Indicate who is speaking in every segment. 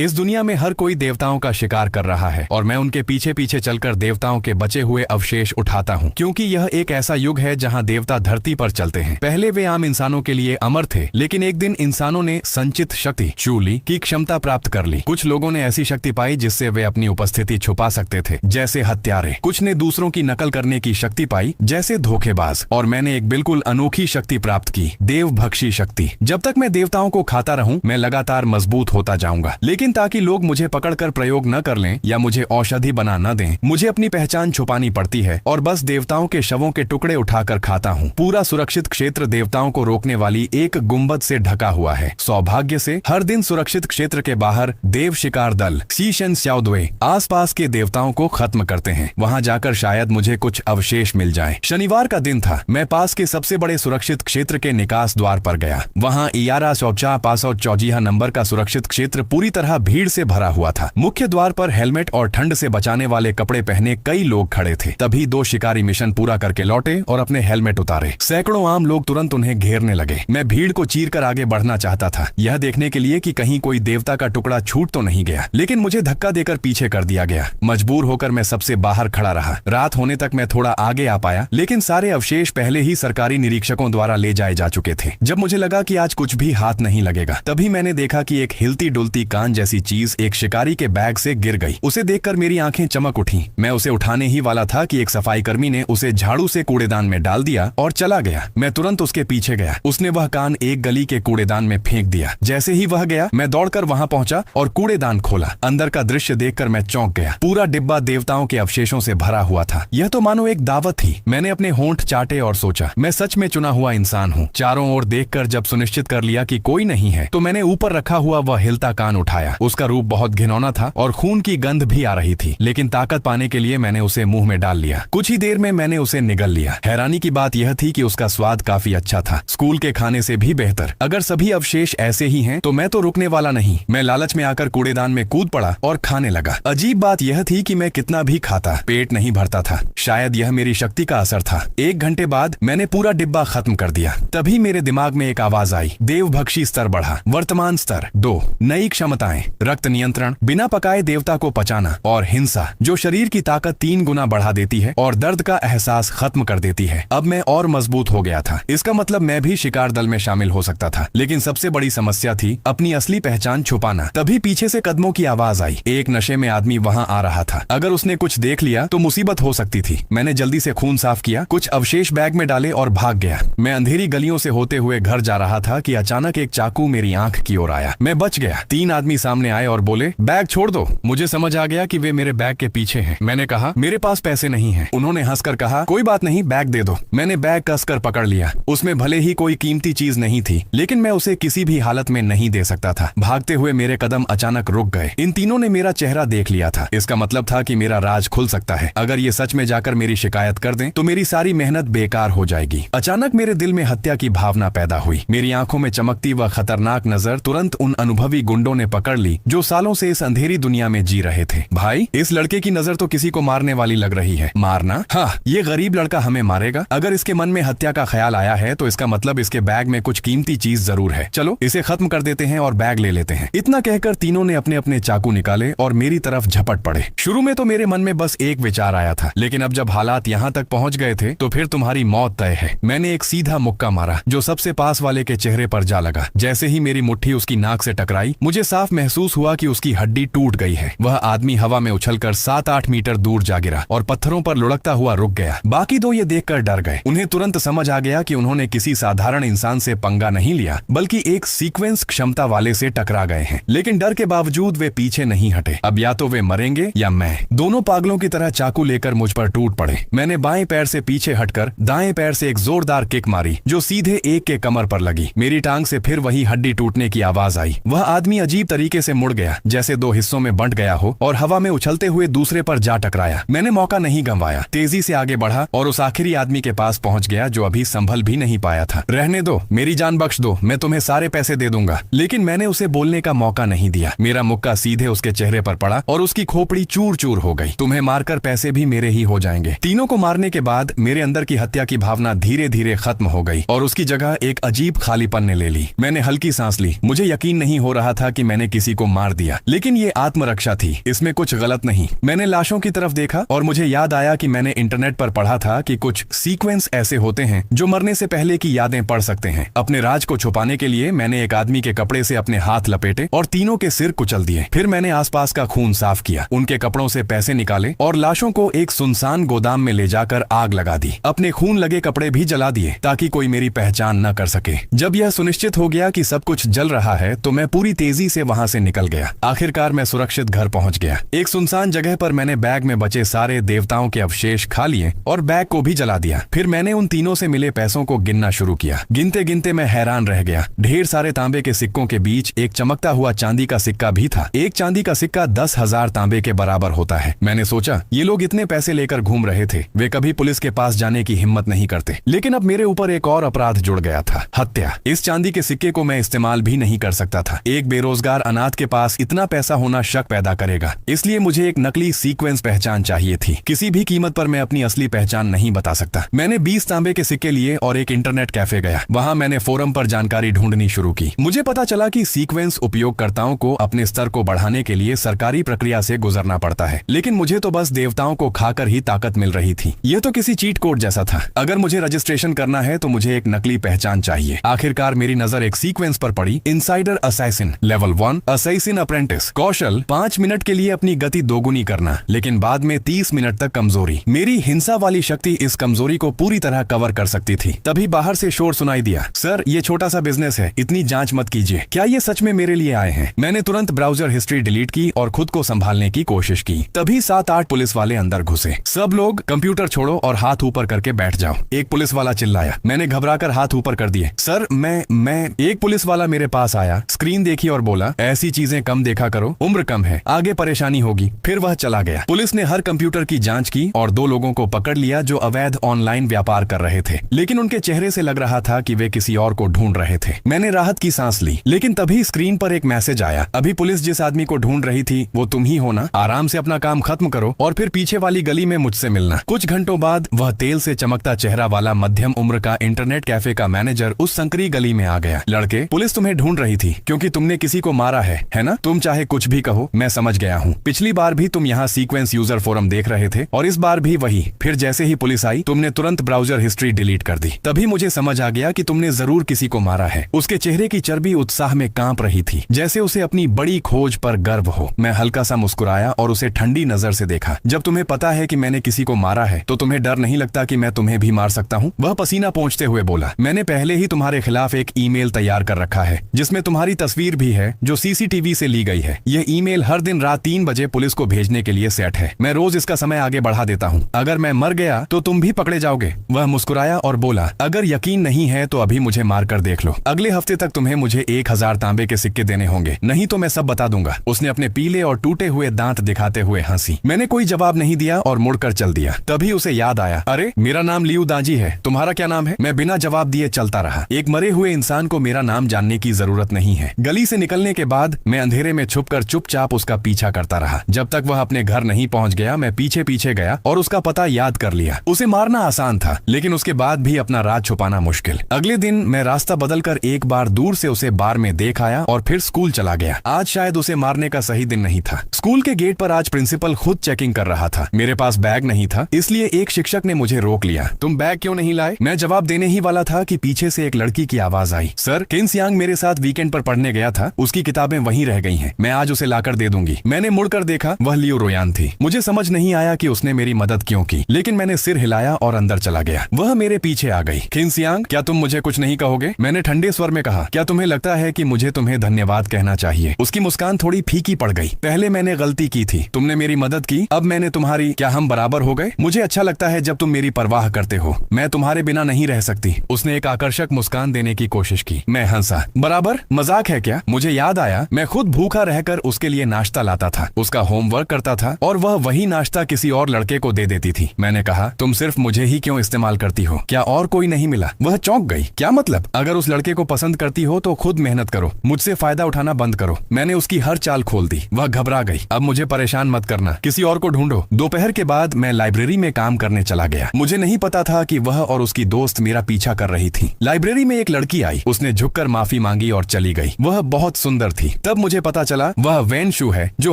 Speaker 1: इस दुनिया में हर कोई देवताओं का शिकार कर रहा है और मैं उनके पीछे पीछे चलकर देवताओं के बचे हुए अवशेष उठाता हूँ, क्योंकि यह एक ऐसा युग है जहाँ देवता धरती पर चलते हैं। पहले वे आम इंसानों के लिए अमर थे, लेकिन एक दिन इंसानों ने संचित शक्ति चूली की क्षमता प्राप्त कर ली। कुछ लोगों ने ऐसी शक्ति पाई जिससे वे अपनी उपस्थिति छुपा सकते थे, जैसे हत्यारे। कुछ ने दूसरों की नकल करने की शक्ति पाई, जैसे धोखेबाज। और मैंने एक बिल्कुल अनोखी शक्ति प्राप्त की, देवभक्षी शक्ति। जब तक मैं देवताओं को खाता रहूं, मैं लगातार मजबूत होता जाऊंगा। लेकिन ताकि लोग मुझे पकड़कर प्रयोग न कर लें या मुझे औषधि बना न दें, मुझे अपनी पहचान छुपानी पड़ती है और बस देवताओं के शवों के टुकड़े उठाकर खाता हूँ। पूरा सुरक्षित क्षेत्र देवताओं को रोकने वाली एक गुंबद से ढका हुआ है। सौभाग्य से हर दिन सुरक्षित क्षेत्र के बाहर देव शिकार दल शीशन स्याउद्वे आसपास के देवताओं को खत्म करते हैं। वहां जाकर शायद मुझे कुछ अवशेष मिल जाए। शनिवार का दिन था। मैं पास के सबसे बड़े सुरक्षित क्षेत्र के निकास द्वार पर गया। वहां 1154 नंबर का सुरक्षित क्षेत्र पूरी तरह भीड़ से भरा हुआ था। मुख्य द्वार पर हेलमेट और ठंड से बचाने वाले कपड़े पहने कई लोग खड़े थे। तभी दो शिकारी मिशन पूरा करके लौटे और अपने हेलमेट उतारे। सैकड़ों आम लोग तुरंत उन्हें घेरने लगे। मैं भीड़ को चीरकर आगे बढ़ना चाहता था, यह देखने के लिए कि कहीं कोई देवता का टुकड़ा छूट तो नहीं गया, लेकिन मुझे धक्का देकर पीछे कर दिया गया। मजबूर होकर मैं सबसे बाहर खड़ा रहा। रात होने तक मैं थोड़ा आगे आ पाया, लेकिन सारे अवशेष पहले ही सरकारी निरीक्षकों द्वारा ले जाए जा चुके थे। जब मुझे लगा कि आज कुछ भी हाथ नहीं लगेगा, तभी मैंने देखा कि एक हिलती डुलती कान जैसी चीज एक शिकारी के बैग से गिर गई। उसे देखकर मेरी आंखें चमक उठी। मैं उसे उठाने ही वाला था कि एक सफाई कर्मी ने उसे झाड़ू से कूड़ेदान में डाल दिया और चला गया। मैं तुरंत उसके पीछे गया। उसने वह कान एक गली के कूड़ेदान में फेंक दिया। जैसे ही वह गया, मैं दौड़कर वहां पहुंचा और कूड़ेदान खोला। अंदर का दृश्य देखकर मैं चौंक गया। पूरा डिब्बा देवताओं के अवशेषों से भरा हुआ था। यह तो मानो एक दावत थी। मैंने अपने होंठ चाटे और सोचा, मैं सच में चुना हुआ इंसान हूँ। चारों ओर देखकर जब सुनिश्चित कर लिया कि कोई नहीं है, तो मैंने ऊपर रखा हुआ वह हिलता कान उठाया। उसका रूप बहुत घिनौना था और खून की गंध भी आ रही थी, लेकिन ताकत पाने के लिए मैंने उसे मुंह में डाल लिया। कुछ ही देर में मैंने उसे निगल लिया। हैरानी की बात यह थी कि उसका स्वाद काफी अच्छा था, स्कूल के खाने से भी बेहतर। अगर सभी अवशेष ऐसे ही हैं, तो मैं तो रुकने वाला नहीं। मैं लालच में आकर कूड़ेदान में कूद पड़ा और खाने लगा। अजीब बात यह थी कि मैं कितना भी खाता, पेट नहीं भरता था। शायद यह मेरी शक्ति का असर था। 1 घंटे बाद मैंने पूरा डिब्बा खत्म कर दिया। तभी मेरे दिमाग में एक आवाज आई, देवभक्षी स्तर बढ़ा। वर्तमान स्तर 2, नई क्षमताएं, रक्त नियंत्रण, बिना पकाए देवता को पचाना और हिंसा, जो शरीर की ताकत 3 गुना बढ़ा देती है और दर्द का एहसास खत्म कर देती है। अब मैं और मजबूत हो गया था। इसका मतलब मैं भी शिकार दल में शामिल हो सकता था। लेकिन सबसे बड़ी समस्या थी अपनी असली पहचान छुपाना। तभी पीछे से कदमों की आवाज आई। एक नशे में आदमी वहां आ रहा था। अगर उसने कुछ देख लिया तो मुसीबत हो सकती थी। मैंने जल्दी से खून साफ किया, कुछ अवशेष बैग में डाले और भाग गया। मैं अंधेरी गलियों से होते हुए घर जा रहा था कि अचानक एक चाकू मेरी आंख की ओर आया। मैं बच गया। 3 आदमी सामने आए और बोले, बैग छोड़ दो। मुझे समझ आ गया कि वे मेरे बैग के पीछे हैं। मैंने कहा, मेरे पास पैसे नहीं हैं। उन्होंने हंसकर कहा, कोई बात नहीं, बैग दे दो। मैंने बैग कसकर पकड़ लिया। उसमें भले ही कोई कीमती चीज नहीं थी, लेकिन मैं उसे किसी भी हालत में नहीं दे सकता था। भागते हुए मेरे कदम अचानक रुक गए। इन तीनों ने मेरा चेहरा देख लिया था। इसका मतलब था कि मेरा राज खुल सकता है। अगर ये सच में जाकर मेरी शिकायत कर दें, तो मेरी सारी मेहनत बेकार हो जाएगी। अचानक मेरे दिल में हत्या की भावना पैदा हुई। मेरी आंखों में चमकती व खतरनाक नजर तुरंत उन अनुभवी गुंडों ने पकड़ ली, जो सालों से इस अंधेरी दुनिया में जी रहे थे। भाई, इस लड़के की नजर तो किसी को मारने वाली लग रही है। मारना? हाँ, ये गरीब लड़का हमें मारेगा। अगर इसके मन में हत्या का ख्याल आया है, तो इसका मतलब इसके बैग में कुछ कीमती चीज जरूर है। चलो इसे खत्म कर देते हैं और बैग ले लेते हैं। इतना कहकर तीनों ने अपने अपने चाकू निकाले और मेरी तरफ झपट पड़े। शुरू में तो मेरे मन में बस एक विचार आया था, लेकिन अब जब हालात यहाँ तक पहुँच गए थे, तो फिर तुम्हारी मौत तय है। मैंने एक सीधा मुक्का मारा, जो सबसे पास वाले के चेहरे पर जा लगा। जैसे ही मेरी मुट्ठी उसकी नाक से टकराई, मुझे साफ महसूस हुआ कि उसकी हड्डी टूट गई है। वह आदमी हवा में उछलकर 7-8 मीटर दूर जा गिरा और पत्थरों पर लुढ़कता हुआ रुक गया। बाकी 2 ये देखकर डर गए। उन्हें तुरंत समझ आ गया कि उन्होंने किसी साधारण इंसान से पंगा नहीं लिया, बल्कि एक सीक्वेंस क्षमता वाले से टकरा गए हैं। लेकिन डर के बावजूद वे पीछे नहीं हटे। अब या तो वे मरेंगे या मैं। दोनों पागलों की तरह चाकू लेकर मुझ पर टूट पड़े। मैंने बाएं पैर से पीछे हटकर दाएं पैर से एक जोरदार किक मारी, जो सीधे एक के कमर पर लगी। मेरी टांग से फिर वही हड्डी टूटने की आवाज आई। वह आदमी अजीब तरीके से मुड़ गया, जैसे 2 हिस्सों में बंट गया हो, और हवा में उछलते हुए दूसरे पर जा टकराया। मैंने मौका नहीं गंवाया, तेजी से आगे बढ़ा और उस आखिरी आदमी के पास पहुंच गया, जो अभी संभल भी नहीं पाया था। रहने दो, मेरी जान बख्श दो, मैं तुम्हें सारे पैसे दे दूंगा। लेकिन मैंने उसे बोलने का मौका नहीं दिया। मेरा मुक्का सीधे उसके चेहरे पर पड़ा और उसकी खोपड़ी चूर चूर हो गई। तुम्हें मारकर पैसे भी मेरे ही हो जाएंगे। तीनों को मारने के बाद मेरे अंदर की हत्या की भावना धीरे धीरे खत्म हो गई और उसकी जगह एक अजीब खालीपन ने ले ली। मैंने हल्की सांस ली। मुझे यकीन नहीं हो रहा था कि मैंने किसी किसी को मार दिया, लेकिन ये आत्मरक्षा थी, इसमें कुछ गलत नहीं। मैंने लाशों की तरफ देखा और मुझे याद आया कि मैंने इंटरनेट पर पढ़ा था कि कुछ सीक्वेंस ऐसे होते हैं जो मरने से पहले की यादें पढ़ सकते हैं। अपने राज को छुपाने के लिए मैंने एक आदमी के कपड़े से अपने हाथ लपेटे और तीनों के सिर कुचल दिए। फिर मैंने आसपास का खून साफ किया, उनके कपड़ों से पैसे निकाले और लाशों को एक सुनसान गोदाम में ले जाकर आग लगा दी। अपने खून लगे कपड़े भी जला दिए ताकि कोई मेरी पहचान न कर सके। जब यह सुनिश्चित हो गया कि सब कुछ जल रहा है तो मैं पूरी तेजी से वहां से निकल गया। आखिरकार मैं सुरक्षित घर पहुंच गया। एक सुनसान जगह पर मैंने बैग में बचे सारे देवताओं के अवशेष खा लिए और बैग को भी जला दिया। फिर मैंने उन तीनों से मिले पैसों को गिनना शुरू किया। गिनते गिनते मैं हैरान रह गया। ढेर सारे तांबे के सिक्कों के बीच एक चमकता हुआ चांदी का सिक्का भी था। एक चांदी का सिक्का 10,000 तांबे के बराबर होता है। मैंने सोचा ये लोग इतने पैसे लेकर घूम रहे थे, वे कभी पुलिस के पास जाने की हिम्मत नहीं करते। लेकिन अब मेरे ऊपर एक और अपराध जुड़ गया था, हत्या। इस चांदी के सिक्के को मैं इस्तेमाल भी नहीं कर सकता था। एक बेरोजगार अनाथ के पास इतना पैसा होना शक पैदा करेगा, इसलिए मुझे एक नकली सीक्वेंस पहचान चाहिए थी। किसी भी कीमत पर मैं अपनी असली पहचान नहीं बता सकता। मैंने 20 तांबे के सिक्के लिए और एक इंटरनेट कैफे गया। वहां मैंने फोरम पर जानकारी ढूंढनी शुरू की। मुझे पता चला कि सीक्वेंस उपयोगकर्ताओं को अपने स्तर को बढ़ाने के लिए सरकारी प्रक्रिया से गुजरना पड़ता है, लेकिन मुझे तो बस देवताओं को खाकर ही ताकत मिल रही थी। यह तो किसी चीट कोड जैसा था। अगर मुझे रजिस्ट्रेशन करना है तो मुझे एक नकली पहचान चाहिए। आखिरकार मेरी नजर एक सीक्वेंस पर पड़ी, insider assassin level 1 assassin apprentice. कौशल 5 मिनट के लिए अपनी गति दोगुनी करना, लेकिन बाद में 30 मिनट तक कमजोरी। मेरी हिंसा वाली शक्ति इस कमजोरी को पूरी तरह कवर कर सकती थी। तभी बाहर से शोर सुनाई दिया, सर ये छोटा सा बिजनेस है, इतनी जांच मत कीजिए। क्या ये सच में मेरे लिए आए हैं? मैंने तुरंत ब्राउजर हिस्ट्री डिलीट की और खुद को संभालने की कोशिश की। तभी 7-8 पुलिस वाले अंदर घुसे। सब लोग कंप्यूटर छोड़ो और हाथ ऊपर करके बैठ जाओ, एक पुलिस वाला चिल्लाया। मैंने घबराकर हाथ ऊपर कर दिए। सर मैं एक पुलिस वाला मेरे पास आया, स्क्रीन देखी और बोला, ऐसी चीजें कम देखा करो, उम्र कम है, आगे परेशानी होगी। फिर वह चला गया। पुलिस ने हर कंप्यूटर की जांच की और 2 लोगों को पकड़ लिया जो अवैध ऑनलाइन व्यापार कर रहे थे, लेकिन उनके चेहरे से लग रहा था कि वे किसी और को ढूंढ रहे थे। मैंने राहत की सांस ली, लेकिन तभी स्क्रीन पर एक मैसेज आया, अभी पुलिस जिस आदमी को ढूंढ रही थी वो तुम ही हो ना? आराम से अपना काम खत्म करो और फिर पीछे वाली गली में मुझसे मिलना। कुछ घंटों बाद वह तेल से चमकता चेहरा वाला मध्यम उम्र का इंटरनेट कैफे का मैनेजर उस संकरी गली में आ गया। लड़के, पुलिस तुम्हें ढूंढ रही थी क्योंकि तुमने किसी को मारा है ना? तुम चाहे कुछ भी कहो, मैं समझ गया हूँ। पिछली बार भी तुम यहाँ सीक्वेंस यूजर फोरम देख रहे थे और इस बार भी वही। फिर जैसे ही पुलिस आई तुमने तुरंत ब्राउजर हिस्ट्री डिलीट कर दी। तभी मुझे समझ आ गया कि तुमने जरूर किसी को मारा है। उसके चेहरे की चर्बी उत्साह में कांप रही थी, जैसे उसे अपनी बड़ी खोज पर गर्व हो। मैं हल्का सा मुस्कुराया और उसे ठंडी नजर से देखा। जब तुम्हें पता है कि मैंने किसी को मारा है तो तुम्हें डर नहीं लगता कि मैं तुम्हें भी मार सकता हूँ? वह पसीना पोंछते हुए बोला, मैंने पहले ही तुम्हारे खिलाफ एक ईमेल तैयार कर रखा है जिसमें तुम्हारी तस्वीर भी है जो सीसीटीवी से ली गई है। यह ईमेल हर दिन रात 3 बजे पुलिस को भेजने के लिए सेट है। मैं रोज इसका समय आगे बढ़ा देता हूँ। अगर मैं मर गया तो तुम भी पकड़े जाओगे। वह मुस्कुराया और बोला, अगर यकीन नहीं है तो अभी मुझे मार कर देख लो। अगले हफ्ते तक तुम्हें मुझे 1000 तांबे के सिक्के देने होंगे, नहीं तो मैं सब बता दूंगा। उसने अपने पीले और टूटे हुए दांत दिखाते हुए हंसी। मैंने कोई जवाब नहीं दिया और मुड़कर चल दिया। तभी उसे याद आया, अरे मेरा नाम लियू दांजी है, तुम्हारा क्या नाम है? मैं बिना जवाब दिए चलता रहा। एक मरे हुए इंसान को मेरा नाम जानने की जरूरत नहीं है। गली से निकलने के बाद मैं अंधेरे में छुपकर चुपचाप उसका पीछा करता रहा। जब तक वह अपने घर नहीं पहुंच गया मैं पीछे पीछे गया और उसका पता याद कर लिया। उसे मारना आसान था, लेकिन उसके बाद भी अपना राज छुपाना मुश्किल। अगले दिन मैं रास्ता बदलकर एक बार दूर से उसे बार में देख आया और फिर स्कूल चला गया। आज शायद उसे मारने का सही दिन नहीं था। स्कूल के गेट पर आज प्रिंसिपल खुद चेकिंग कर रहा था। मेरे पास बैग नहीं था, इसलिए एक शिक्षक ने मुझे रोक लिया। तुम बैग क्यों नहीं लाए? मैं जवाब देने ही वाला था कि पीछे से एक लड़की की आवाज आई, सर किन्स यांग मेरे साथ वीकेंड पर पढ़ने गया था, उसकी किताबें वहीं रह गई हैं। मैं आज उसे लाकर दे दूंगी। मैंने मुड़कर देखा, वह लियो रोयान थी। मुझे समझ नहीं आया कि उसने मेरी मदद क्यों की, लेकिन मैंने सिर हिलाया और अंदर चला गया। वह मेरे पीछे आ गई। किन्स यांग, क्या तुम मुझे कुछ नहीं कहोगे? मैंने ठंडे स्वर में कहा, क्या तुम्हें लगता है कि मुझे तुम्हें धन्यवाद कहना चाहिए? उसकी मुस्कान थोड़ी फीकी पड़ गई। पहले मैंने गलती की थी, तुमने मेरी मदद की, अब मैंने तुम्हारी। क्या हम बराबर हो गए? मुझे अच्छा लगता है जब तुम मेरी परवाह करते हो। मैं तुम्हारे बिना नहीं रह सकती। उसने एक आकर्षक मुस्कान देने की कोशिश की। मैं हंसा। बराबर? मजाक है क्या? मुझे याद आया मैं खुद भूखा रहकर उसके लिए नाश्ता लाता था, उसका होमवर्क करता था और वह वही नाश्ता किसी और लड़के को दे देती थी। मैंने कहा, तुम सिर्फ मुझे ही क्यों इस्तेमाल करती हो? क्या और कोई नहीं मिला? वह चौंक गई। क्या मतलब? अगर उस लड़के को पसंद करती हो तो खुद मेहनत करो, मुझसे फायदा उठाना बंद करो। मैंने उसकी हर चाल खोल दी। वह घबरा गई। अब मुझे परेशान मत करना, किसी और को ढूंढो। दोपहर के बाद मैं लाइब्रेरी में काम करने चला गया। मुझे नहीं पता था कि वह और उसकी दोस्त मेरा पीछा कर रही थी। लाइब्रेरी में एक लड़की आई, उसने झुककर माफी मांगी और चली गई। वह बहुत सुंदर थी। थी। तब मुझे पता चला वह वेन शू है जो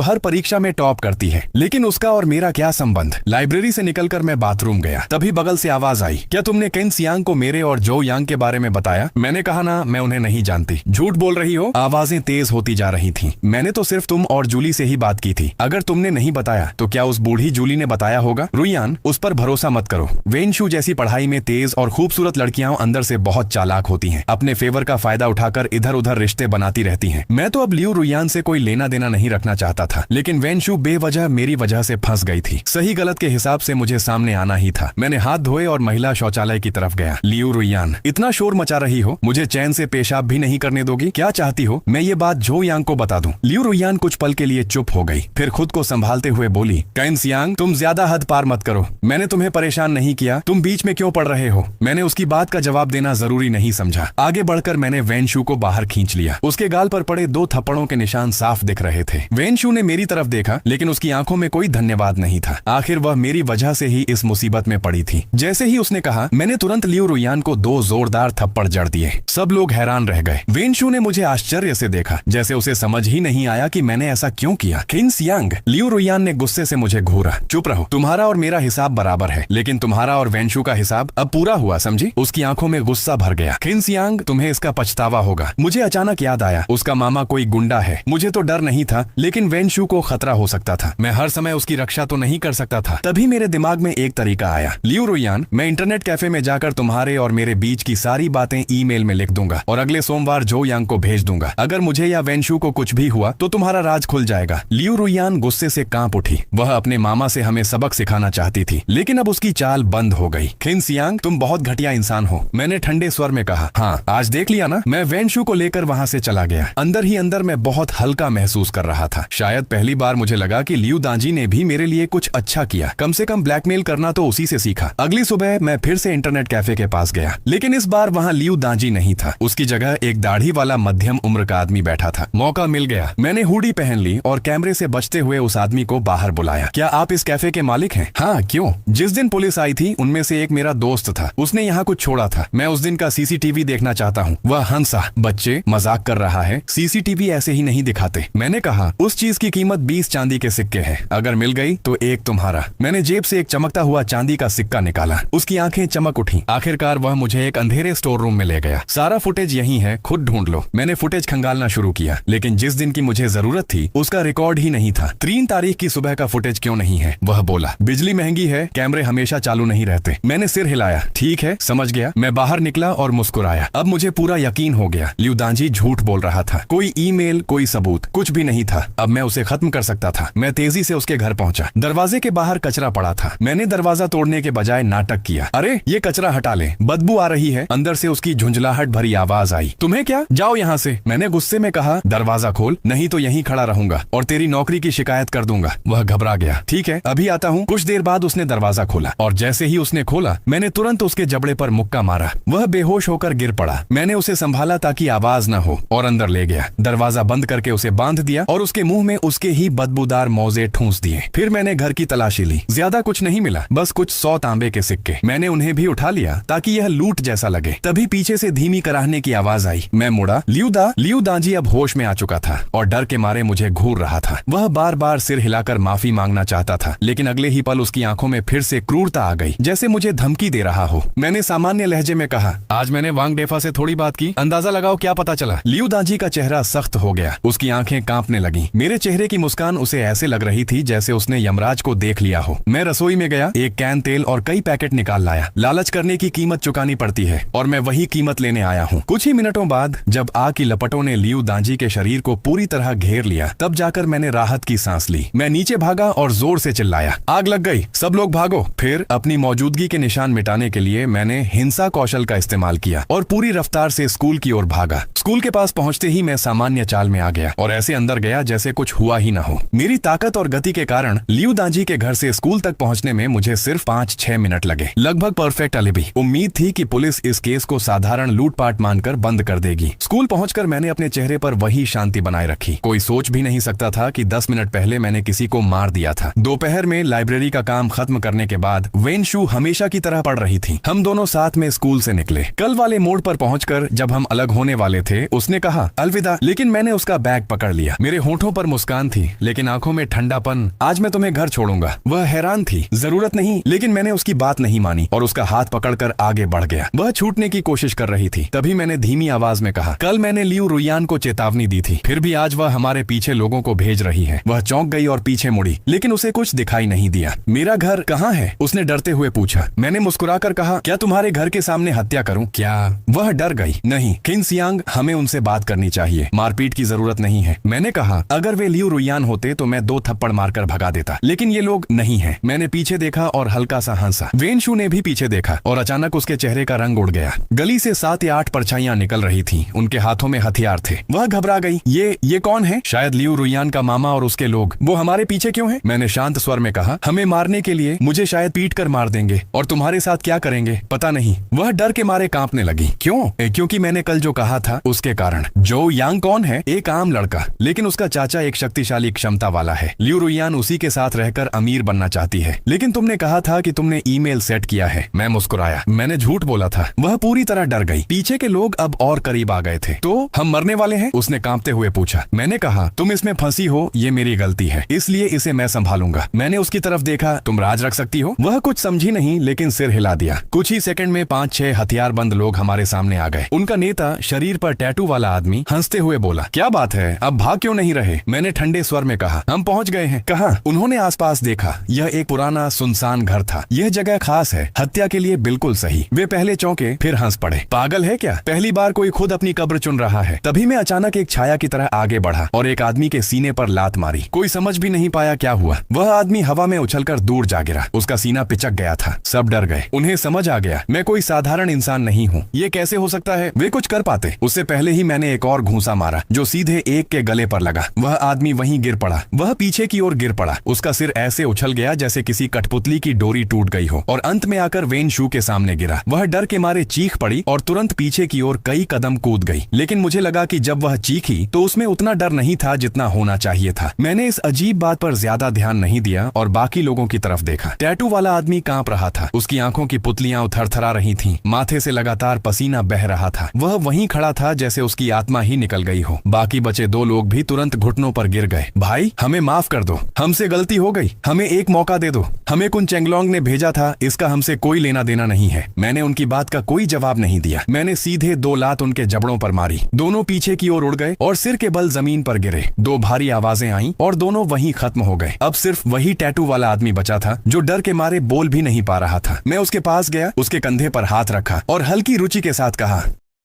Speaker 1: हर परीक्षा में टॉप करती है। लेकिन उसका और मेरा क्या संबंध। लाइब्रेरी से निकलकर मैं बाथरूम गया, तभी बगल से आवाज आई, क्या तुमने केन सियांग को मेरे और जो यांग के बारे में बताया? मैंने कहा ना, मैं उन्हें नहीं जानती। झूठ बोल रही हो। आवाजें तेज होती जा रही थी। मैंने तो सिर्फ तुम और जूली से ही बात की थी। अगर तुमने नहीं बताया तो क्या उस बूढ़ी जूली ने बताया होगा? रुयान, उस पर भरोसा मत करो। वेन शू जैसी पढ़ाई में तेज और खूबसूरत लड़कियां अंदर से बहुत चालाक होती हैं। अपने फेवर का फायदा उठाकर इधर उधर रिश्ते बनाती रहती हैं। मैं तो अब लियू रुयान से कोई लेना देना नहीं रखना चाहता था, लेकिन वेन शू बेवजह मेरी वजह से फंस गई थी। सही गलत के हिसाब से मुझे सामने आना ही था। मैंने हाथ धोए और महिला शौचालय की तरफ गया। लियू रुयान, इतना शोर मचा रही हो, मुझे चैन से पेशाब भी नहीं करने दोगी? क्या चाहती हो मैं ये बात जो यांग को बता दूं? लियू रुयान कुछ पल के लिए चुप हो गई, फिर खुद को संभालते हुए बोली, केन सियांग, तुम ज्यादा हद पार मत करो। मैंने तुम्हें परेशान नहीं किया, तुम बीच में क्यों पड़ रहे हो? मैंने उसकी बात का जवाब देना जरूरी नहीं समझा। आगे बढ़कर मैंने वेन शू को बाहर खींच लिया। उसके गाल पर पड़े 2 थप्पड़ों के निशान साफ दिख रहे थे। वेन शू ने मेरी तरफ देखा, लेकिन उसकी आंखों में कोई धन्यवाद नहीं था। आखिर वह मेरी वजह से ही इस मुसीबत में पड़ी थी। जैसे ही उसने कहा, मैंने तुरंत लियू रुयान को 2 जोरदार थप्पड़ जड़ दिए। सब लोग हैरान रह गए। वेन शू ने मुझे आश्चर्य से देखा, जैसे उसे समझ ही नहीं आया कि मैंने ऐसा क्यों किया। केन सियांग, लियू रुयान ने गुस्से से मुझे घूरा। चुप रहो, तुम्हारा और मेरा हिसाब बराबर है, लेकिन तुम्हारा और वेन शू का हिसाब अब पूरा हुआ, समझी? उसकी आंखों में गुस्सा भर गया। केन सियांग, तुम्हें इसका पछतावा होगा। मुझे अचानक याद आया, उसका मामा कोई गुंडा है। मुझे तो डर नहीं था, लेकिन वेन शू को खतरा हो सकता था। मैं हर समय उसकी रक्षा तो नहीं कर सकता था। तभी मेरे दिमाग में एक तरीका आया। लियू रुयान, मैं इंटरनेट कैफे में जाकर तुम्हारे और मेरे बीच की सारी बातें ईमेल में लिख दूंगा और अगले सोमवार जो यांग को भेज दूंगा। अगर मुझे या वेन शू को कुछ भी हुआ तो तुम्हारा राज खुल जाएगा। लियू रुयान गुस्से से कांप उठी। वह अपने मामा से हमें सबक सिखाना चाहती थी, लेकिन अब उसकी चाल बंद हो गई। केन सियांग, तुम बहुत घटिया इंसान हो, मैंने ठंडे स्वर में कहा। हाँ, आज देख लिया ना। मैं वेन शू को लेकर वहां से चला गया। अंदर ही अंदर मैं बहुत हल्का महसूस कर रहा था। शायद पहली बार मुझे लगा कि लियू दांजी ने भी मेरे लिए कुछ अच्छा किया। कम से कम ब्लैकमेल करना तो उसी से सीखा। अगली सुबह मैं फिर से इंटरनेट कैफे के पास गया, लेकिन इस बार वहां लियू दांजी नहीं था। उसकी जगह एक दाढ़ी वाला मध्यम उम्र का आदमी बैठा था। मौका मिल गया। मैंने हुडी पहन ली और कैमरे से बचते हुए उस आदमी को बाहर बुलाया। क्या आप इस कैफे के मालिक हैं? हाँ, क्यों? जिस दिन पुलिस आई थी उनमें से एक मेरा दोस्त था। उसने यहाँ कुछ छोड़ा था। मैं उस दिन का सीसीटीवी देखना चाहता हूँ। वह हंसा। बच्चे, मजाक कर रहा है, सीसीटीवी ऐसे ही नहीं दिखाते। मैंने कहा, उस चीज की कीमत 20 चांदी के सिक्के है। अगर मिल गई तो एक तुम्हारा। मैंने जेब से एक चमकता हुआ चांदी का सिक्का निकाला। उसकी आंखें चमक उठी। आखिरकार वह मुझे एक अंधेरे स्टोर रूम में ले गया। सारा फुटेज यही है, खुद ढूंढ लो। मैंने फुटेज खंगालना शुरू किया, लेकिन जिस दिन की मुझे जरूरत थी उसका रिकॉर्ड ही नहीं था। 3 तारीख की सुबह का फुटेज क्यों नहीं है? वह बोला, बिजली महंगी है, कैमरे हमेशा चालू नहीं रहते। मैंने सिर हिलाया। ठीक है, समझ गया। मैं बाहर निकला और मुस्कुराया। अब मुझे पूरा यकीन हो गया, लियू दांजी झूठ बोल रहा था। कोई ईमेल, कोई सबूत, कुछ भी नहीं था। अब मैं उसे खत्म कर सकता था। मैं तेजी से उसके घर पहुंचा। दरवाजे के बाहर कचरा पड़ा था। मैंने दरवाजा तोड़ने के बजाय नाटक किया। अरे, ये कचरा हटा ले, बदबू आ रही है। अंदर से उसकी झुंझलाहट भरी आवाज आई, तुम्हें क्या? जाओ यहाँ से। मैंने गुस्से में कहा, दरवाजा खोल, नहीं तो यहीं खड़ा रहूंगा और तेरी नौकरी की शिकायत कर दूंगा। वह घबरा गया। ठीक है, अभी आता हूँ। कुछ देर बाद उसने दरवाजा खोला और जैसे ही उसने खोला, मैंने तुरंत उसके जबड़े पर मुक्का मारा। वह बेहोश होकर गिर पड़ा। मैंने उसे संभाला ताकि आवाज न हो और अंदर ले गया। दरवाजा बंद करके उसे बांध दिया और उसके मुंह में उसके ही बदबूदार मौजे ठूंस दिए। फिर मैंने घर की तलाशी ली। ज्यादा कुछ नहीं मिला, बस कुछ 100 तांबे के सिक्के। मैंने उन्हें भी उठा लिया ताकि यह लूट जैसा लगे। तभी पीछे से धीमी कराहने की आवाज आई। मैं मुड़ा। लियू दांजी अब होश में आ चुका था और डर के मारे मुझे घूर रहा था। वह बार बार सिर हिलाकर माफी मांगना चाहता था, लेकिन अगले ही पल उसकी आंखों में फिर से क्रूरता आ गई, जैसे मुझे धमकी दे रहा हो। मैंने सामान्य लहजे में कहा, आज मैंने वांग डेफा से थोड़ी बात की, अंदाजा लगाओ क्या पता चला। लियू दांजी का चेहरा सख्त हो गया। उसकी आंखें कांपने लगी। मेरे चेहरे की मुस्कान उसे ऐसे लग रही थी जैसे उसने यमराज को देख लिया हो। मैं रसोई में गया, एक कैन तेल और कई पैकेट निकाल लाया। लालच करने की कीमत चुकानी पड़ती है और मैं वही कीमत लेने आया हूँ। कुछ ही मिनटों बाद जब आग की लपटों ने लियू दांजी के शरीर को पूरी तरह घेर लिया, तब जाकर मैंने राहत की सांस ली। मैं नीचे भागा और जोर से चिल्लाया, आग लग गई, सब लोग भागो। फिर अपनी मौजूदगी के निशान मिटाने के लिए मैंने हिंसा कौशल का इस्तेमाल किया और पूरी रफ्तार से स्कूल की ओर भागा। स्कूल के पास पहुंचते ही मैं सामान्य चाल में आ गया और ऐसे अंदर गया जैसे कुछ हुआ ही न हो। मेरी ताकत और गति के कारण लियू दांजी के घर से स्कूल तक पहुंचने में मुझे सिर्फ 5-6 मिनट लगे। लगभग परफेक्ट अलिबी। उम्मीद थी कि पुलिस इस केस को साधारण लूटपाट मानकर बंद कर देगी। स्कूल पहुंचकर मैंने अपने चेहरे पर वही शांति बनाए रखी। कोई सोच भी नहीं सकता था कि 10 मिनट पहले मैंने किसी को मार दिया था। दोपहर में लाइब्रेरी का काम खत्म करने के बाद वेन शू हमेशा की तरह पढ़ रही थी। हम दोनों साथ में स्कूल से निकले। कल वाले मोड़ पर पहुंचकर जब हम अलग होने वाले थे, उसने कहा अलविदा, लेकिन लेकिन मैंने उसका बैग पकड़ लिया। मेरे होठों पर मुस्कान थी लेकिन आंखों में ठंडापन। आज मैं तुम्हें घर छोड़ूंगा। वह हैरान थी। जरूरत नहीं, लेकिन मैंने उसकी बात नहीं मानी और उसका हाथ पकड़कर आगे बढ़ गया। वह छूटने की कोशिश कर रही थी। तभी मैंने धीमी आवाज में कहा, कल मैंने लियू रुयान को चेतावनी दी थी, फिर भी आज वह हमारे पीछे लोगों को भेज रही है। वह चौंक गई और पीछे मुड़ी, लेकिन उसे कुछ दिखाई नहीं दिया। मेरा घर कहाँ है? उसने डरते हुए पूछा। मैंने मुस्कुराकर कहा, क्या तुम्हारे घर के सामने हत्या करूं? क्या? वह डर गई। नहीं किंगसियांग, हमें उनसे बात करनी चाहिए, मारपीट की जरूरत नहीं है। मैंने कहा, अगर वे लियू रुयान होते तो मैं 2 थप्पड़ मारकर भगा देता, लेकिन ये लोग नहीं है। मैंने पीछे देखा और हल्का सा हंसा। वेनशु ने भी पीछे देखा और अचानक उसके चेहरे का रंग उड़ गया। गली से 7 या 8 परछाइयां निकल रही थीं। उनके हाथों में हथियार थे। वह घबरा गई। ये कौन है? शायद लियू रुयान का मामा और उसके लोग। वो हमारे पीछे क्यों है? मैंने शांत स्वर में कहा, हमें मारने के लिए। मुझे शायद पीट कर मार देंगे। और तुम्हारे साथ क्या करेंगे पता नहीं। वह डर के मारे कांपने लगी। क्यों? क्योंकि मैंने कल जो कहा था उसके कारण। जो यांग कौन है? एक आम लड़का, लेकिन उसका चाचा एक शक्तिशाली क्षमता वाला है। लियू रुयान उसी के साथ रहकर अमीर बनना चाहती है। लेकिन तुमने कहा था कि तुमने ईमेल सेट किया है। मैं मुस्कुराया। मैंने झूठ बोला था। वह पूरी तरह डर गई। पीछे के लोग अब और करीब आ गए थे। तो हम मरने वाले हैं? उसने कांपते हुए पूछा। मैंने कहा, तुम इसमें फंसी हो, ये मेरी गलती है, इसलिए इसे मैं संभालूंगा। मैंने उसकी तरफ देखा। तुम राज रख सकती हो? वह कुछ समझी नहीं, लेकिन सिर हिला दिया। कुछ ही सेकंड में 5-6 हथियारबंद लोग हमारे सामने आ गए। उनका नेता, शरीर पर टैटू वाला आदमी, हंसते हुए बोला, क्या बात है, अब भाग क्यों नहीं रहे? मैंने ठंडे स्वर में कहा, हम पहुंच गए हैं। कहाँ? उन्होंने आसपास देखा। यह एक पुराना सुनसान घर था। यह जगह खास है, हत्या के लिए बिल्कुल सही। वे पहले चौंके, फिर हंस पड़े। पागल है क्या? पहली बार कोई खुद अपनी कब्र चुन रहा है। तभी मैं अचानक एक छाया की तरह आगे बढ़ा और एक आदमी के सीने पर लात मारी। कोई समझ भी नहीं पाया क्या हुआ। वह आदमी हवा में उछलकर दूर जा गिरा। उसका सीना पिचक गया था। सब डर गए। उन्हें समझ आ गया मैं कोई साधारण इंसान नहीं हूँ। ये कैसे हो सकता है? वे कुछ कर पाते। उससे पहले ही मैंने एक और घूंसा मारा जो सीधे एक के गले पर लगा। वह आदमी वहीं गिर पड़ा। वह पीछे की ओर गिर पड़ा। उसका सिर ऐसे उछल गया जैसे किसी कठपुतली की डोरी टूट गई हो और अंत में आकर वेनशु के सामने गिरा। वह डर के मारे चीख पड़ी और तुरंत पीछे की ओर कई कदम कूद गई। लेकिन मुझे लगा कि जब वह चीखी तो उसमें उतना डर नहीं था जितना होना चाहिए था। मैंने इस अजीब बात पर ज्यादा ध्यान नहीं दिया और बाकी लोगों की तरफ देखा। टैटू वाला आदमी कांप रहा था। उसकी आंखों की पुतलियां उथरथरा रही थीं। माथे से लगातार पसीना बह रहा था। वह वहीं खड़ा था जैसे उसकी आत्मा ही निकल गई हो। बाकी बचे 2 लोग भी तुरंत घुटनों पर गिर गए। भाई, हमें माफ कर दो, हमसे गलती हो गई, हमें एक मौका दे दो। हमें कुन चेंगलोंग ने भेजा था, इसका हमसे कोई लेना देना नहीं है। मैंने उनकी बात का कोई जवाब नहीं दिया। मैंने सीधे 2 लात उनके जबड़ों पर मारी। दोनों पीछे की ओर उड़ गए और सिर के बल जमीन पर गिरे। 2 भारी आवाजें आईं और दोनों वहीं खत्म हो गए। अब सिर्फ वही टैटू वाला आदमी बचा था जो डर के मारे बोल भी नहीं पा रहा था। मैं उसके पास गया, उसके कंधे पर हाथ रखा और हल्की रुचि के साथ कहा,